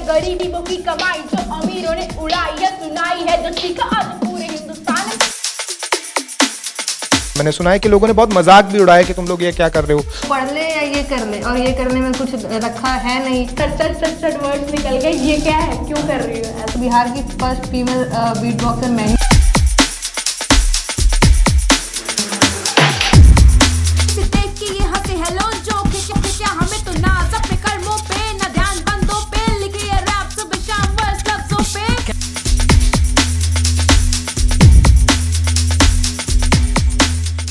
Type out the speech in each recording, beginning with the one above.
गरीबों की कमाई जो अमीरों ने उड़ाई है, सुनाई है जो सीखा आज पूरे हिंदुस्तान में। मैंने सुना है कि लोगों ने बहुत मजाक भी उड़ाया कि तुम लोग ये क्या कर रहे हो। पढ़ ले या ये कर ले, और ये करने में कुछ रखा है नहीं। सट वर्ड्स निकल गए, ये क्या है, क्यों कर रही हो ऐसा। बिहार की फर्स्ट फीमेल बीट बॉक्सर मैं ही।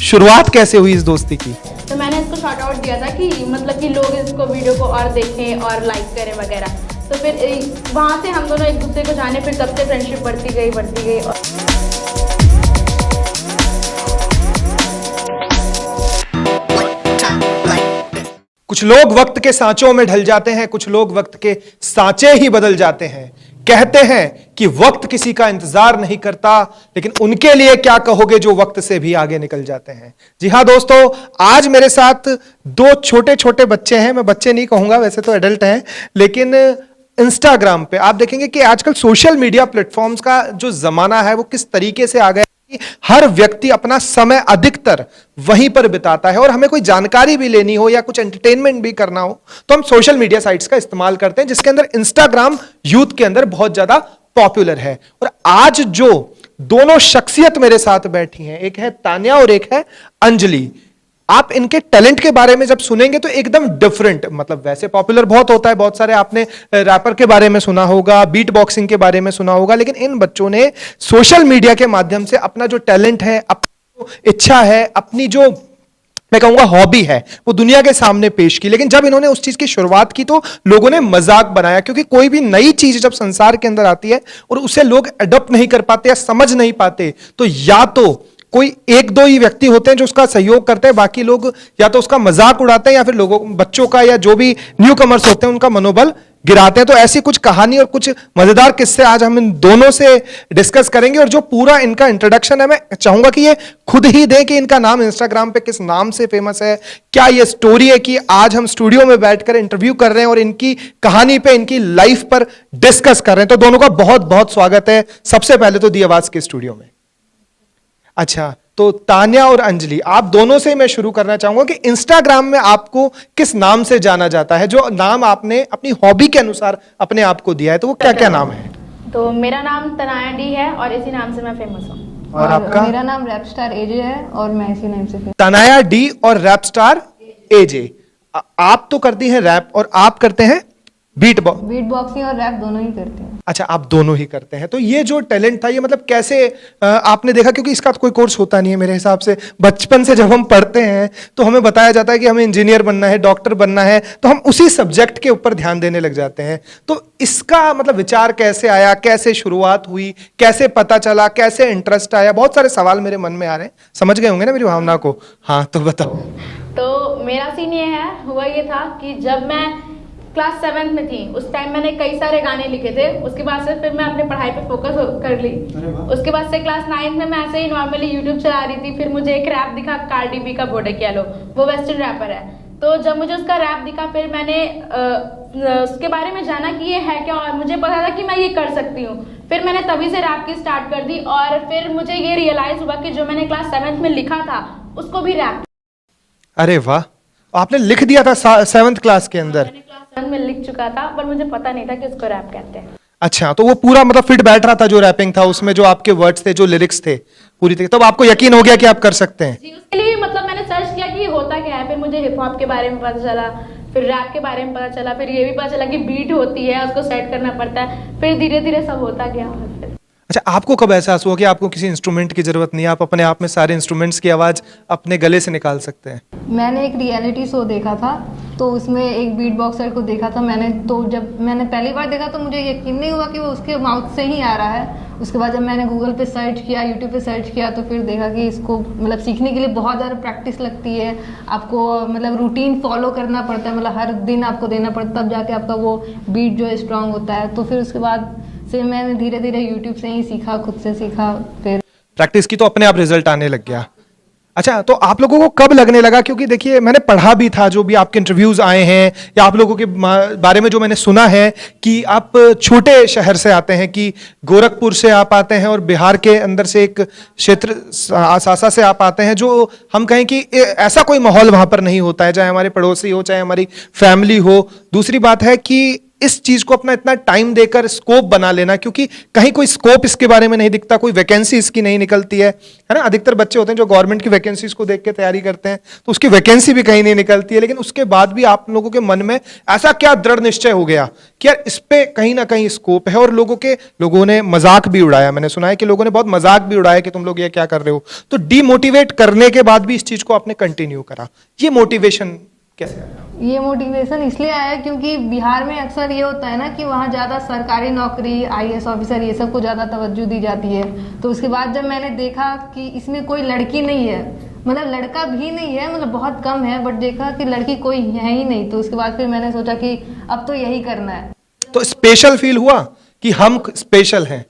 शुरुआत कैसे हुई इस दोस्ती की? तो मैंने इसको शॉर्ट आउट दिया था कि मतलब कि लोग इसको वीडियो को और देखें और लाइक करें वगैरह। तो फिर वहाँ से हम दोनों एक दूसरे को जाने, फिर तब से फ्रेंडशिप बढ़ती गई और कुछ लोग वक्त के सांचों में ढल जाते हैं, कुछ लोग वक्त के सांचे ही बदल जाते हैं। कहते हैं कि वक्त किसी का इंतजार नहीं करता, लेकिन उनके लिए क्या कहोगे जो वक्त से भी आगे निकल जाते हैं। जी हां दोस्तों, आज मेरे साथ दो छोटे छोटे बच्चे हैं। मैं बच्चे नहीं कहूंगा, वैसे तो एडल्ट हैं, लेकिन इंस्टाग्राम पे आप देखेंगे कि आजकल सोशल मीडिया प्लेटफॉर्म्स का जो जमाना है वो किस तरीके से आ गया। हर व्यक्ति अपना समय अधिकतर वहीं पर बिताता है, और हमें कोई जानकारी भी लेनी हो या कुछ एंटरटेनमेंट भी करना हो तो हम सोशल मीडिया साइट्स का इस्तेमाल करते हैं, जिसके अंदर इंस्टाग्राम यूथ के अंदर बहुत ज्यादा पॉपुलर है। और आज जो दोनों शख्सियत मेरे साथ बैठी हैं, एक है तान्या और एक है अंजलि। आप इनके टैलेंट के बारे में जब सुनेंगे तो एकदम डिफरेंट, मतलब वैसे पॉपुलर बहुत होता है, बहुत सारे आपने रैपर के बारे में सुना होगा, बीट बॉक्सिंग के बारे में सुना होगा, लेकिन इन बच्चों ने सोशल मीडिया के माध्यम से अपना जो टैलेंट है, अपनी जो इच्छा है, अपनी जो मैं कहूंगा हॉबी है, वो दुनिया के सामने पेश की। लेकिन जब इन्होंने उस चीज की शुरुआत की तो लोगों ने मजाक बनाया, क्योंकि कोई भी नई चीज जब संसार के अंदर आती है और उसे लोग अडॉप्ट नहीं कर पाते या समझ नहीं पाते, तो या तो कोई एक दो ही व्यक्ति होते हैं जो उसका सहयोग करते हैं, बाकी लोग या तो उसका मजाक उड़ाते हैं या फिर लोगों बच्चों का या जो भी न्यू कमर्स होते हैं उनका मनोबल गिराते हैं। तो ऐसी कुछ कहानी और कुछ मजेदार किस्से आज हम इन दोनों से डिस्कस करेंगे। और जो पूरा इनका इंट्रोडक्शन है, मैं चाहूंगा कि ये खुद ही दें कि इनका नाम इंस्टाग्राम पे किस नाम से फेमस है, क्या ये स्टोरी है कि आज हम स्टूडियो में बैठकर इंटरव्यू कर रहे हैं और इनकी कहानी पे, इनकी लाइफ पर डिस्कस कर रहे हैं। तो दोनों का बहुत बहुत स्वागत है सबसे पहले तो दी आवाज के स्टूडियो में। अच्छा, तो तान्या और अंजलि, आप दोनों से मैं शुरू करना चाहूंगा कि इंस्टाग्राम में आपको किस नाम से जाना जाता है, जो नाम आपने अपनी हॉबी के अनुसार अपने आप को दिया है, तो वो क्या क्या नाम है? तो मेरा नाम तनाया डी है और इसी नाम से मैं फेमस हूँ। और आपका? मेरा नाम रैप स्टार एजे है और मैं इसी नाम से फेमस। तनाया डी और रैप स्टार एजे। आप तो करती हैं रैप और आप करते हैं बीट बॉक्सिंग और रैप दोनों ही करते हैं। अच्छा, आप दोनों ही करते हैं। तो ये जो टैलेंट था, ये मतलब कैसे आपने देखा? क्योंकि इसका कोई कोर्स होता नहीं है मेरे हिसाब से। बचपन से जब हम पढ़ते हैं तो हमें बताया जाता है कि हमें इंजीनियर बनना है, डॉक्टर बनना है, तो हम उसी सब्जेक्ट के ऊपर ध्यान देने लग जाते हैं। तो इसका मतलब विचार कैसे आया, कैसे शुरुआत हुई, कैसे पता चला, कैसे इंटरेस्ट आया? बहुत सारे सवाल मेरे मन में आ रहे हैं, समझ गए होंगे ना मेरी भावना को? हाँ, तो बताओ। तो मेरा सीन ये है, हुआ ये था कि जब मैं क्लास 7th में थी, उस टाइम मैंने कई सारे गाने लिखे थे। उसके बाद से फिर मैं अपने पढ़ाई पे फोकस कर ली। उसके बाद से क्लास 9th में मैं ऐसे ही नॉर्मली यूट्यूब चला रही थी, फिर मुझे एक रैप दिखा, कार्डी बी का बोडक येलो, वो वेस्टर्न रैपर है। तो जब मुझे उसका रैप दिखा, फिर मैंने उसके बारे में जाना कि ये है क्या, और मुझे पता था कि मैं ये कर सकती हूँ। फिर मैंने तभी से रैप की स्टार्ट कर दी, और फिर मुझे ये रियलाइज हुआ कि जो मैंने क्लास 7th में लिखा था उसको भी रैप। अरे वाह, आपने लिख दिया था 7th क्लास के अंदर? मैंने क्लास 7 में लिख चुका था, पर मुझे पता नहीं था कि उसको रैप कहते हैं। अच्छा, तो वो पूरा मतलब फिट बैठ रहा था जो रैपिंग था उसमें, जो आपके वर्ड्स थे, जो लिरिक्स थे पूरी तरीके, तब आपको यकीन हो गया कि आप कर सकते हैं? जी, उसके लिए मतलब मैंने सर्च किया कि ये होता क्या है। फिर मुझे हिप हॉप के बारे में पता चला, फिर रैप के बारे में पता चला, फिर ये भी पता चला कि बीट होती है, उसको सेट करना पड़ता है। फिर धीरे धीरे सब होता गया। अच्छा, आपको कब एहसास हुआ कि आपको किसी इंस्ट्रूमेंट की जरूरत नहीं है, आप अपने आप में सारे इंस्ट्रूमेंट्स की आवाज अपने गले से निकाल सकते हैं? मैंने एक रियलिटी शो देखा था, तो उसमें एक बीट बॉक्सर को देखा था मैंने। तो जब मैंने पहली बार देखा तो मुझे यकीन नहीं हुआ कि वो उसके माउथ से ही आ रहा है। उसके बाद जब मैंने गूगल पे सर्च किया, यूट्यूब पे सर्च किया, तो फिर देखा कि इसको मतलब सीखने के लिए बहुत ज़्यादा प्रैक्टिस लगती है। आपको मतलब रूटीन फॉलो करना पड़ता है, मतलब हर दिन आपको देना पड़ता है, तब जाके आपका वो बीट जो है स्ट्रांग होता है। तो फिर उसके बाद से मैंने धीरे धीरे यूट्यूब से ही सीखा, खुद से सीखा। फिर प्रैक्टिस की तो अपने आप रिजल्ट आने लग गया। अच्छा, तो आप लोगों को कब लगने लगा, क्योंकि देखिए मैंने पढ़ा भी था जो भी आपके इंटरव्यूज आए हैं या आप लोगों के बारे में जो मैंने सुना है कि आप छोटे शहर से आते हैं, कि गोरखपुर से आप आते हैं और बिहार के अंदर से एक क्षेत्र सासा से आप आते हैं, जो हम कहें कि ऐसा कोई माहौल वहां पर नहीं होता है, चाहे हमारे पड़ोसी हो चाहे हमारी फैमिली हो। दूसरी बात है कि इस चीज को अपना इतना टाइम देकर स्कोप बना लेना, क्योंकि कहीं कोई स्कोप इसके बारे में नहीं दिखता, कोई वैकेंसी इसकी नहीं निकलती है ना। अधिकतर बच्चे होते हैं जो गवर्नमेंट की वैकेंसीज को देख के तैयारी करते हैं, तो उसकी वैकेंसी भी कहीं नहीं निकलती है। लेकिन उसके बाद भी आप लोगों के मन में ऐसा क्या दृढ़ निश्चय हो गया कि यार इस पे कहीं ना कहीं स्कोप है, और लोगों ने मजाक भी उड़ाया, मैंने सुना है कि लोगों ने बहुत मजाक भी उड़ाया कि तुम लोग ये क्या कर रहे हो, तो डीमोटिवेट करने के बाद भी इस चीज को आपने कंटिन्यू करा, ये मोटिवेशन कैसे आया? ये मोटिवेशन इसलिए आया क्योंकि बिहार में अक्सर ये होता है ना कि वहाँ ज़्यादा सरकारी नौकरी, आईएएस ऑफिसर, ये सब को ज़्यादा तवज्जो दी जाती है। तो उसके बाद जब मैंने देखा कि इसमें कोई लड़की नहीं है, मतलब लड़का भी नहीं है, मतलब बहुत कम है, बट देखा कि लड़की कोई है ही नहीं, तो उसके बाद फिर मैंने सोचा कि अब तो यही करना है। तो स्पेशल फील हुआ कि हम स्पेशल हैं?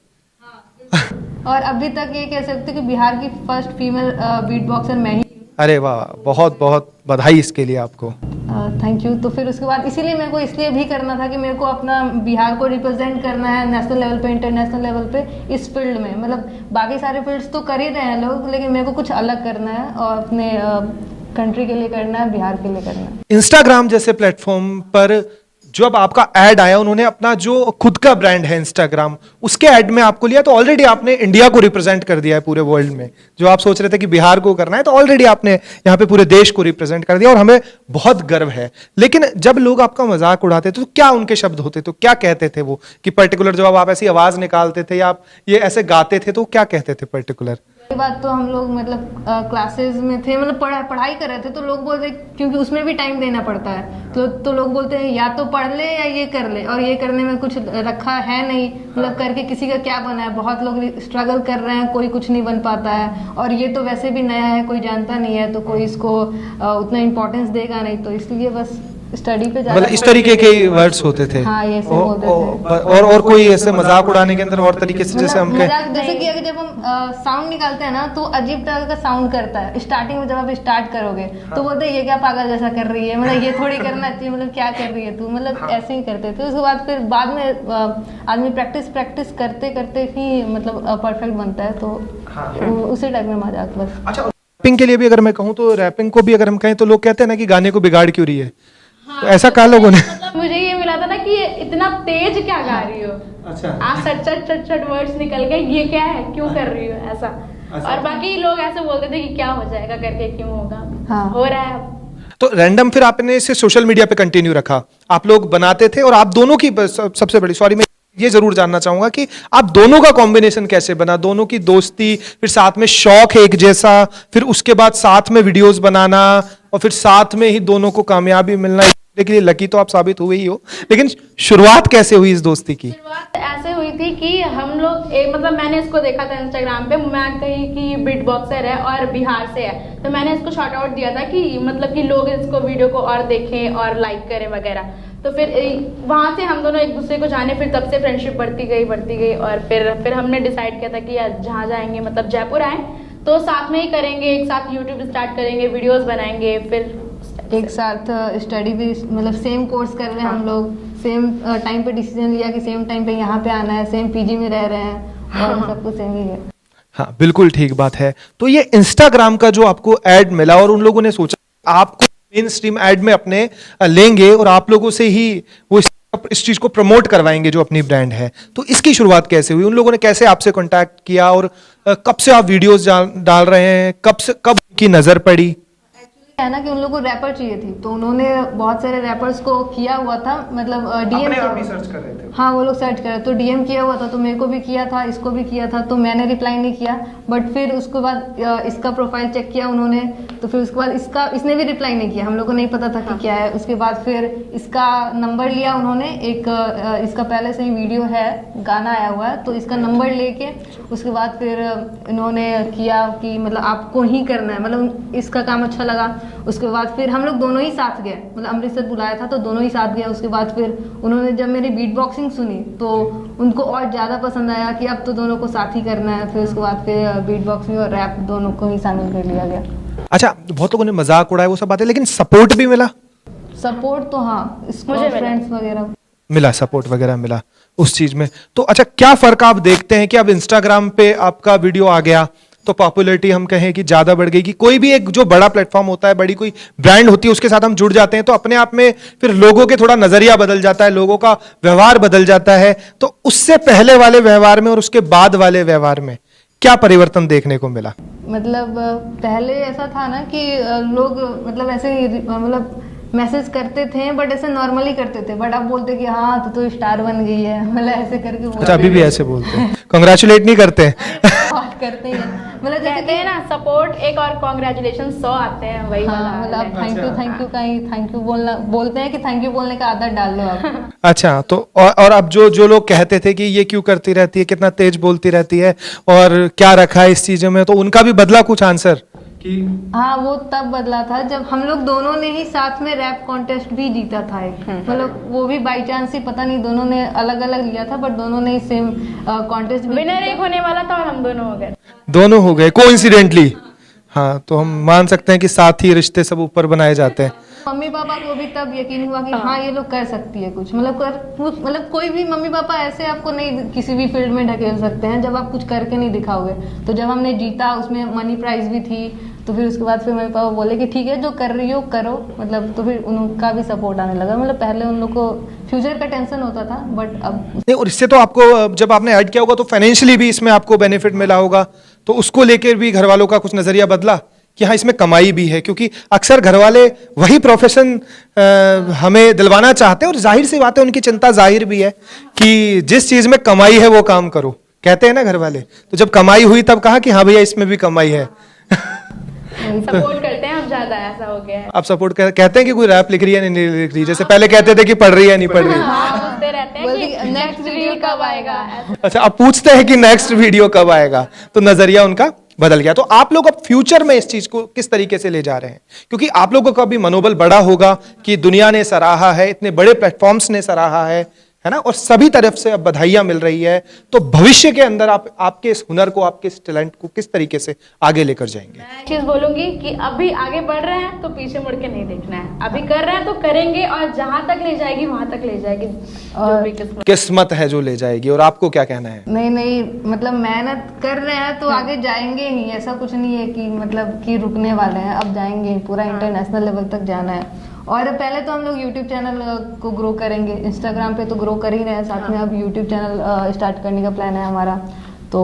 और अभी तक ये कह सकते कि बिहार की फर्स्ट फीमेल बीट बॉक्सर मैं ही। अरे वाह, बहुत बहुत बधाई इसके लिए आपको। Thank you. तो फिर उसके बाद इसीलिए मेरे को इसलिए भी करना था कि मेरे को अपना बिहार को रिप्रेजेंट करना है नेशनल लेवल पे, इंटरनेशनल लेवल पे, इस फील्ड में। मतलब बाकी सारे फील्ड्स तो कर ही रहे हैं लोग, लेकिन मेरे को कुछ अलग करना है और अपने कंट्री के लिए करना है, बिहार के लिए करना है। इंस्टाग्राम जैसे प्लेटफॉर्म पर जब आपका ऐड आया, उन्होंने अपना जो खुद का ब्रांड है इंस्टाग्राम, उसके ऐड में आपको लिया, तो ऑलरेडी आपने इंडिया को रिप्रेजेंट कर दिया है पूरे वर्ल्ड में। जो आप सोच रहे थे कि बिहार को करना है, तो ऑलरेडी आपने यहाँ पे पूरे देश को रिप्रेजेंट कर दिया, और हमें बहुत गर्व है। लेकिन जब लोग आपका मजाक उड़ाते थे तो क्या उनके शब्द होते, तो क्या कहते थे वो, कि पर्टिकुलर जब आप ऐसी आवाज निकालते थे या आप ये ऐसे गाते थे तो क्या कहते थे पर्टिकुलर? ये बात तो हम लोग मतलब क्लासेस में थे, मतलब पढ़ाई कर रहे थे, तो लोग बोलते, क्योंकि उसमें भी टाइम देना पड़ता है, तो लोग बोलते हैं या तो पढ़ ले या ये कर ले, और ये करने में कुछ रखा है नहीं, मतलब करके किसी का क्या बना है। बहुत लोग स्ट्रगल कर रहे हैं, कोई कुछ नहीं बन पाता है, और ये तो वैसे भी नया है, कोई जानता नहीं है, तो कोई इसको उतना इम्पोर्टेंस देगा नहीं, तो इसलिए बस स्टडी पे मतलब इस तरीके के वर्ड्स होते थे। हाँ, ये सब बोलते थे। और कोई ऐसे मजाक उड़ाने के अंदर और तरीके से, जैसे हम जैसे कि अगर जब हम साउंड निकालते हैं ना, तो अजीब तरह का साउंड करता है स्टार्टिंग में, जब आप स्टार्ट करोगे तो बोलते हैं ये क्या पागल जैसा कर रही है, मतलब ये थोड़ी करना चाहिए, मतलब क्या कर रही है तू, मतलब ऐसे ही करते थे। उसके बाद फिर बाद में आदमी प्रैक्टिस करते करते ही मतलब परफेक्ट बनता है, तो उसी टाइप में मजाक बस। अच्छा, रैपिंग के लिए भी अगर मैं कहूँ तो रैपिंग को भी अगर हम कहें तो लोग कहते हैं ना कि गाने को बिगाड़ क्यों रही है, तो ऐसा कहा लोगों ने। मतलब मुझे ये मिला था ना कि ये इतना तेज क्या गा रही हो, अच्छा, आप सट वर्ड्स निकल गए, ये क्या है, क्यों कर रही हो ऐसा। और बाकी लोग ऐसे बोलते थे कि क्या हो जाएगा करके, क्यों होगा, हाँ। हो रहा है अब। तो रैंडम फिर आपने इसे सोशल मीडिया पे कंटिन्यू रखा, आप लोग बनाते थे, और आप दोनों की सबसे बड़ी, सॉरी मैं ये जरूर जानना चाहूंगा कि आप दोनों का कॉम्बिनेशन कैसे बना, दोनों की दोस्ती, फिर साथ में शौक एक जैसा, फिर उसके बाद साथ में वीडियोस बनाना, और फिर साथ में ही दोनों को कामयाबी मिलना। के लिए लकी तो आप साबित हुए ही हो, लेकिन शुरुआत कैसे हुई इस दोस्ती की? शुरुआत ऐसे हुई थी कि हम लोग मतलब मैंने इसको देखा था इंस्टाग्राम पे, मैं कही कि बीट बॉक्सर है और बिहार से है, तो मैंने इसको शॉर्ट आउट दिया था कि मतलब कि लोग इसको वीडियो को और देखें और लाइक करें वगैरह। तो फिर वहाँ से हम दोनों एक दूसरे को जाने, फिर तब से फ्रेंडशिप बढ़ती गई, और फिर हमने डिसाइड किया था कि जहाँ जाएंगे, मतलब जयपुर आए तो साथ में ही करेंगे, एक साथ यूट्यूब स्टार्ट करेंगे, वीडियोस बनाएंगे, फिर एक साथ स्टडी भी, मतलब सेम कोर्स कर रहे हैं हम लोग, सेम टाइम पे डिसीजन लिया कि सेम टाइम पे यहाँ पे आना है, सेम पीजी में रह रहे हैं, और सब कुछ सेम ही है। हाँ, बिल्कुल ठीक बात है। तो ये इंस्टाग्राम का जो आपको ऐड मिला, और उन लोगों ने सोचा आपको मेन स्ट्रीम ऐड में अपने लेंगे, और आप लोगों से ही वो इस चीज को प्रमोट करवाएंगे जो अपनी ब्रांड है, तो इसकी शुरुआत कैसे हुई? उन लोगों ने कैसे आपसे कांटेक्ट किया, और कब से आप वीडियोस डाल रहे हैं, कब की नजर पड़ी? है ना कि उन लोगों को रैपर चाहिए थी, तो उन्होंने बहुत सारे रैपर्स को किया हुआ था, मतलब डीएम सर्च कर रहे थे। हाँ, वो लोग सर्च कर रहे, तो डीएम किया हुआ था, तो मेरे को भी किया था, इसको भी किया था, तो मैंने रिप्लाई नहीं किया। बट फिर उसके बाद इसका प्रोफाइल चेक किया उन्होंने, तो फिर उसके बाद इसने भी रिप्लाई नहीं किया, हम लोग को नहीं पता था कि क्या है। उसके बाद फिर इसका नंबर लिया उन्होंने, एक इसका पहले से ही वीडियो है, गाना आया हुआ है, तो इसका नंबर लेके उसके बाद फिर इन्होंने किया कि मतलब आपको ही करना है, मतलब इसका काम अच्छा लगा। उसके बाद फिर हम लोग दोनों ही साथ गए, मतलब अमृतसर बुलाया था तो दोनों ही साथ गए। उसके बाद फिर उन्होंने जब मेरी बीट बॉक्सिंग सुनी तो उनको और ज़्यादा पसंद आया कि अब तो दोनों को साथ ही करना है। फिर उसके बाद फिर बीट बॉक्सिंग और रैप दोनों को ही शामिल कर लिया गया। अच्छा, बहुत लोगों ने मजाक उड़ाया वो सब बातें, लेकिन सपोर्ट भी मिला? सपोर्ट तो हाँ, मुझे मिला। फ्रेंड्स वगैरह मिला, सपोर्ट वगैरह मिला उस चीज में। तो अच्छा, क्या फर्क आप देखते हैं कि अब इंस्टाग्राम पे आपका वीडियो आ गया तो पॉपुलैरिटी हम कहें कि ज्यादा बढ़ गई, कि कोई भी एक जो बड़ा प्लेटफॉर्म होता है, बड़ी कोई ब्रांड होती है, उसके साथ हम जुड़ जाते हैं तो अपने आप में फिर लोगों के थोड़ा नजरिया बदल जाता है, लोगों का व्यवहार बदल जाता है। तो उससे पहले वाले व्यवहार में और उसके बाद वाले व्यवहार में क्या परिवर्तन देखने को मिला? मतलब पहले ऐसा था ना कि लोग मतलब ऐसे ही मतलब मैसेज करते थे, बट ऐसे नॉर्मली करते थे, बट अब बोलते कि हाँ तो स्टार बन गई है, मतलब ऐसे करके बोलते अच्छा, अभी भी ऐसे बोलते हैं, कांग्रेचुलेट नहीं करते हैं? बात करते हैं, मतलब जैसे कहते हैं ना सपोर्ट एक और कांग्रेचुलेशन 100 आते हैं, वही वाला हाँ, मतलब है। थैंक यू का ही थैंक यू बोलना, बोलते हैं कि थैंक यू बोलने का आदत डाल दो आप। अच्छा, तो और अब जो लोग कहते थे कि ये क्यों करती रहती है, कितना तेज बोलती रहती है और क्या रखा है इस चीजों में, तो उनका भी बदला कुछ आंसर कि हाँ, वो तब बदला था जब हम लोग दोनों ने ही साथ में रैप कॉन्टेस्ट भी जीता था एक, मतलब वो भी बाई चांस ही, पता नहीं दोनों ने अलग अलग लिया था, बट दोनों ने ही सेम कॉन्टेस्ट भी विनर एक होने वाला था और हम दोनों हो गए। दोनों हो गए कोइंसिडेंटली। हाँ, तो हम मान सकते हैं कि साथ ही रिश्ते सब ऊपर बनाए जाते हैं। मम्मी पापा को भी तब यकीन हुआ कि हाँ ये लोग कर सकती है कुछ, मतलब कोई भी मम्मी पापा ऐसे आपको नहीं किसी भी फील्ड में ढकेल सकते हैं जब आप कुछ करके नहीं दिखाओगे। तो जब हमने जीता, उसमें मनी प्राइज भी थी, तो फिर उसके बाद फिर मम्मी पापा बोले कि ठीक है जो कर रही हो करो, मतलब तो फिर उनका भी सपोर्ट आने लगा। मतलब पहले उन लोग को फ्यूचर का टेंशन होता था, बट अब नहीं, और इससे तो आपको जब आपने ऐड किया होगा तो फाइनेंशियली भी इसमें आपको बेनिफिट मिला होगा, तो उसको लेकर भी घर वालों का कुछ नजरिया बदला कि हाँ इसमें कमाई भी है, क्योंकि अक्सर घर वाले वही प्रोफेशन हमें दिलवाना चाहते हैं और जाहिर सी बात है उनकी चिंता जाहिर भी है कि जिस चीज में कमाई है वो काम करो, कहते हैं ना घर वाले। तो जब कमाई हुई तब कहा कि हाँ भैया इसमें भी कमाई है। सपोर्ट करते हैं अब ज्यादा, ऐसा हो गया है। आप सपोर्ट कहते हैं कि कोई रैप लिख रही है नहीं लिख रही, जैसे पहले कहते थे कि पढ़ रही है नहीं पढ़ रही। हाँ, पूछते रहते हैं कि नेक्स्ट वीडियो कब आएगा। अच्छा, अब पूछते हैं कि नेक्स्ट वीडियो कब आएगा, तो नजरिया उनका बदल गया। तो आप लोग अब फ्यूचर में इस चीज को किस तरीके से ले जा रहे हैं, क्योंकि आप लोगों का भी मनोबल बड़ा होगा कि दुनिया ने सराहा है, इतने बड़े प्लेटफॉर्म्स ने सराहा है ना, और सभी तरफ से अब बधाइयां मिल रही है। तो भविष्य के अंदर आप आपके इस हुनर को, आपके इस टैलेंट को किस तरीके से आगे लेकर जाएंगे? मैं एक चीज बोलूंगी कि अभी आगे बढ़ रहे हैं तो पीछे मुड़ के नहीं देखना है, अभी कर रहे हैं तो करेंगे, और जहां तक ले जाएगी वहां तक ले जाएगी, जो भी किस्मत। किस्मत है जो ले जाएगी। और आपको क्या कहना है? नहीं, मतलब मेहनत कर रहे हैं तो आगे जाएंगे ही, ऐसा कुछ नहीं है कि मतलब कि रुकने वाले हैं, अब जाएंगे ही, पूरा इंटरनेशनल लेवल तक जाना है। और पहले तो हम लोग यूट्यूब चैनल को ग्रो करेंगे, इंस्टाग्राम पे तो ग्रो कर ही रहे हैं, साथ में अब यूट्यूब चैनल स्टार्ट करने का प्लान है हमारा, तो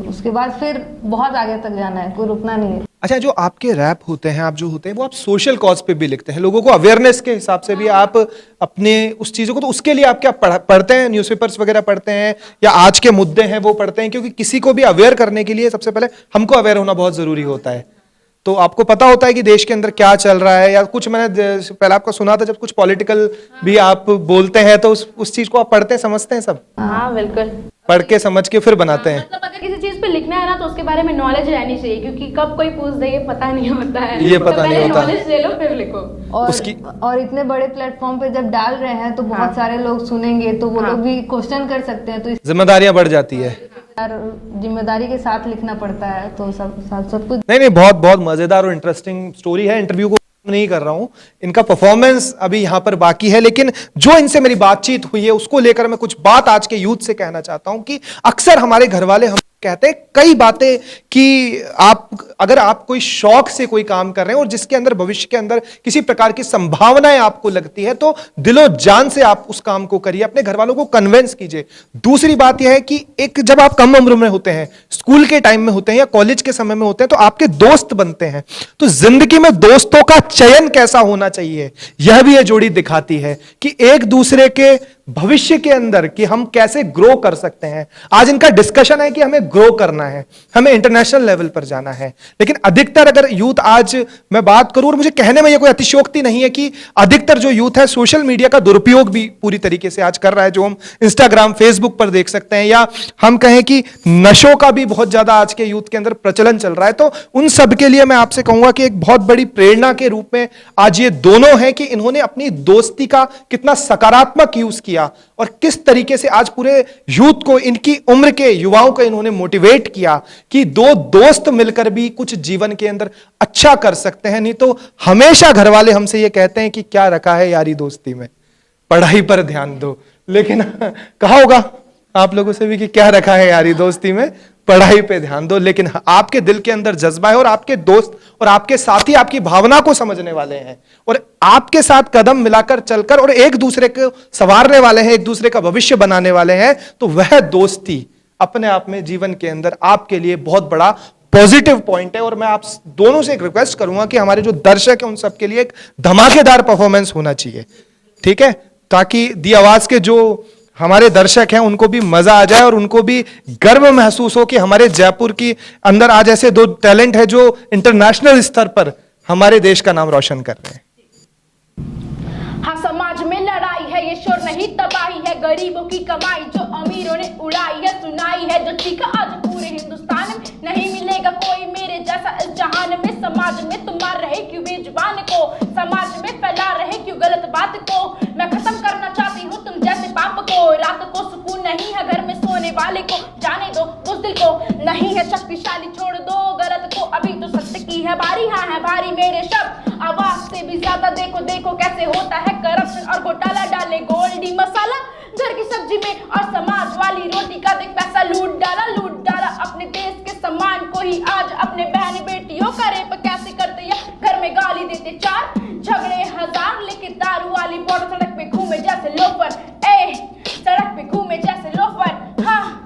उसके बाद फिर बहुत आगे तक जाना है, कोई रुकना नहीं है। अच्छा, जो आपके रैप होते हैं, आप जो होते हैं वो आप सोशल कॉज पे भी लिखते हैं, लोगों को अवेयरनेस के हिसाब से भी आप अपने उस चीजों को, तो उसके लिए आप क्या पढ़ते हैं, न्यूज़पेपर्स वगैरह पढ़ते हैं या आज के मुद्दे हैं वो पढ़ते हैं? क्योंकि किसी को भी अवेयर करने के लिए सबसे पहले हमको अवेयर होना बहुत जरूरी होता है। तो आपको पता होता है कि देश के अंदर क्या चल रहा है, या कुछ मैंने पहले आपका सुना था जब कुछ पॉलिटिकल भी आप बोलते हैं तो उस चीज को आप पढ़ते हैं, समझते हैं सब? हाँ बिल्कुल, पढ़ के समझ के फिर बनाते हैं। मतलब अगर किसी चीज पे लिखना है ना तो उसके बारे में नॉलेज रहनी चाहिए, क्योंकि कब कोई पूछ दे ये पता नहीं होता है। ये पता नहीं होता। नॉलेज ले लो फिर लिखो। और इतने बड़े प्लेटफॉर्म पे जब डाल रहे हैं तो बहुत सारे लोग सुनेंगे, तो वो लोग भी क्वेश्चन कर सकते हैं, तो जिम्मेदारियां बढ़ जाती है, जिम्मेदारी के साथ लिखना पड़ता है, तो सब कुछ। नहीं, बहुत बहुत मजेदार और इंटरेस्टिंग स्टोरी है। इंटरव्यू को नहीं कर रहा हूं, इनका परफॉर्मेंस अभी यहां पर बाकी है, लेकिन जो इनसे मेरी बातचीत हुई है उसको लेकर मैं कुछ बात आज के यूथ से कहना चाहता हूं कि अक्सर हमारे घर वाले हम कहते हैं कई बातें कि अगर आप कोई शौक से कोई काम कर रहे हैं और जिसके अंदर भविष्य के अंदर किसी प्रकार की संभावनाएं आपको लगती है तो दिलो जान से आप उस काम को करिए, अपने घर वालों को कन्विंस कीजिए। दूसरी बात यह है कि एक जब आप कम उम्र में होते हैं, स्कूल के टाइम में होते हैं या कॉलेज के समय में होते हैं, तो आपके दोस्त बनते हैं, तो जिंदगी में दोस्तों का चयन कैसा होना चाहिए यह भी यह जोड़ी दिखाती है कि एक दूसरे के भविष्य के अंदर कि हम कैसे ग्रो कर सकते हैं। आज इनका डिस्कशन है कि हमें ग्रो करना है, हमें इंटरनेशनल लेवल पर जाना है, लेकिन अधिकतर अगर यूथ, आज मैं बात करूं और मुझे कहने में यह कोई अतिशयोक्ति नहीं है कि अधिकतर जो यूथ है सोशल मीडिया का दुरुपयोग भी पूरी तरीके से आज कर रहा है, जो हम इंस्टाग्राम फेसबुक पर देख सकते हैं, या हम कहें कि नशों का भी बहुत ज्यादा आज के यूथ के अंदर प्रचलन चल रहा है। तो उन सब के लिए मैं आपसे कहूंगा कि एक बहुत बड़ी प्रेरणा के रूप में आज ये दोनों हैं कि इन्होंने अपनी दोस्ती का कितना सकारात्मक यूज किया किया और किस तरीके से आज पूरे यूथ को, इनकी उम्र के युवाओं को इन्होंने मोटिवेट किया कि दो दोस्त मिलकर भी कुछ जीवन के अंदर अच्छा कर सकते हैं। नहीं तो हमेशा घर वाले हमसे ये कहते हैं कि क्या रखा है यारी दोस्ती में, पढ़ाई पर ध्यान दो। लेकिन कहा होगा आप लोगों से भी कि क्या रखा है यारी दोस्ती में, पढ़ाई पे ध्यान दो। लेकिन आपके दिल के अंदर जज्बा है और आपके दोस्त और आपके साथी आपकी भावना को समझने वाले हैं और आपके साथ कदम मिलाकर चलकर और एक दूसरे को संवारने वाले हैं, एक दूसरे का भविष्य बनाने वाले हैं। तो वह दोस्ती अपने आप में जीवन के अंदर आपके लिए बहुत बड़ा पॉजिटिव पॉइंट है। और मैं आप दोनों से एक रिक्वेस्ट करूंगा कि हमारे जो दर्शक हैं उन सबके लिए एक धमाकेदार परफॉर्मेंस होना चाहिए, ठीक है, ताकि दी आवाज के जो हमारे दर्शक हैं उनको भी मजा आ जाए और उनको भी गर्व महसूस हो कि हमारे जयपुर की अंदर आज ऐसे दो टैलेंट है जो इंटरनेशनल स्तर पर हमारे देश का नाम रोशन कर रहे हैं। हाँ, समाज में लड़ाई है, ये शोर नहीं तबाही है, गरीबों की कमाई जो अमीरों ने उड़ाई है, सुनाई है जो चीखा आज पूरे हिंदुस्तान में, नहीं मिलेगा कोई मेरे जैसा इस जहान में। समाज में तुम मार रहे क्यों बेजुबान को, समाज में फैला रहे क्यों गलत बात को, मैं खत्म करना चाहती हूँ तुम जैसे पाप को। रात को सुकून नहीं है घर में सोने वाले को, जाने दो बुज़दिल को, नहीं है शक्तिशाली छोड़ दो गलत को, अभी तो सत्य की है बारी। हाँ है भारी मेरे शब्द, आवाज से भी ज्यादा देखो देखो कैसे होता है करप्शन और घोटाला, डाले गोल्डी मसाला घर की सब्जी में और समाज वाली रोटी का देख पैसा लूट डाला अपने देश के सम्मान को ही आज अपने बहन बेटियों का रेप कैसे करते या घर में गाली देते चार, झगड़े हजार लेके दारू वाली बोतल सड़क पे घूमे जैसे लोफर, सड़क पे घूमे जैसे लोफर। हाँ,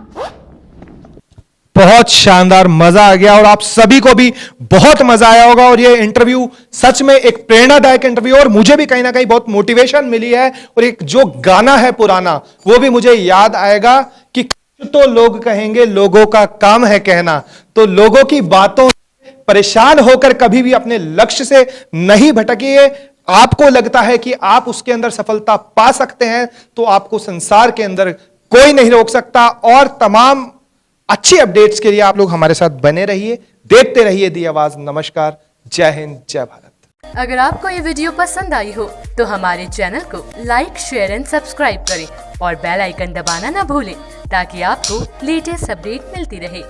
बहुत शानदार, मजा आ गया और आप सभी को भी बहुत मजा आया होगा। और ये इंटरव्यू सच में एक प्रेरणादायक इंटरव्यू और मुझे भी कहीं ना कहीं बहुत मोटिवेशन मिली है। और एक जो गाना है पुराना वो भी मुझे याद आएगा कि तो लोग कहेंगे लोगों का काम है कहना, तो लोगों की बातों से परेशान होकर कभी भी अपने लक्ष्य से नहीं भटकिए। आपको लगता है कि आप उसके अंदर सफलता पा सकते हैं तो आपको संसार के अंदर कोई नहीं रोक सकता। और तमाम अच्छी अपडेट्स के लिए आप लोग हमारे साथ बने रहिए, देखते रहिए दी आवाज। नमस्कार, जय हिंद, जय भारत। अगर आपको ये वीडियो पसंद आई हो तो हमारे चैनल को लाइक, शेयर एंड सब्सक्राइब करें और बेल आइकन दबाना ना भूलें ताकि आपको लेटेस्ट अपडेट मिलती रहे।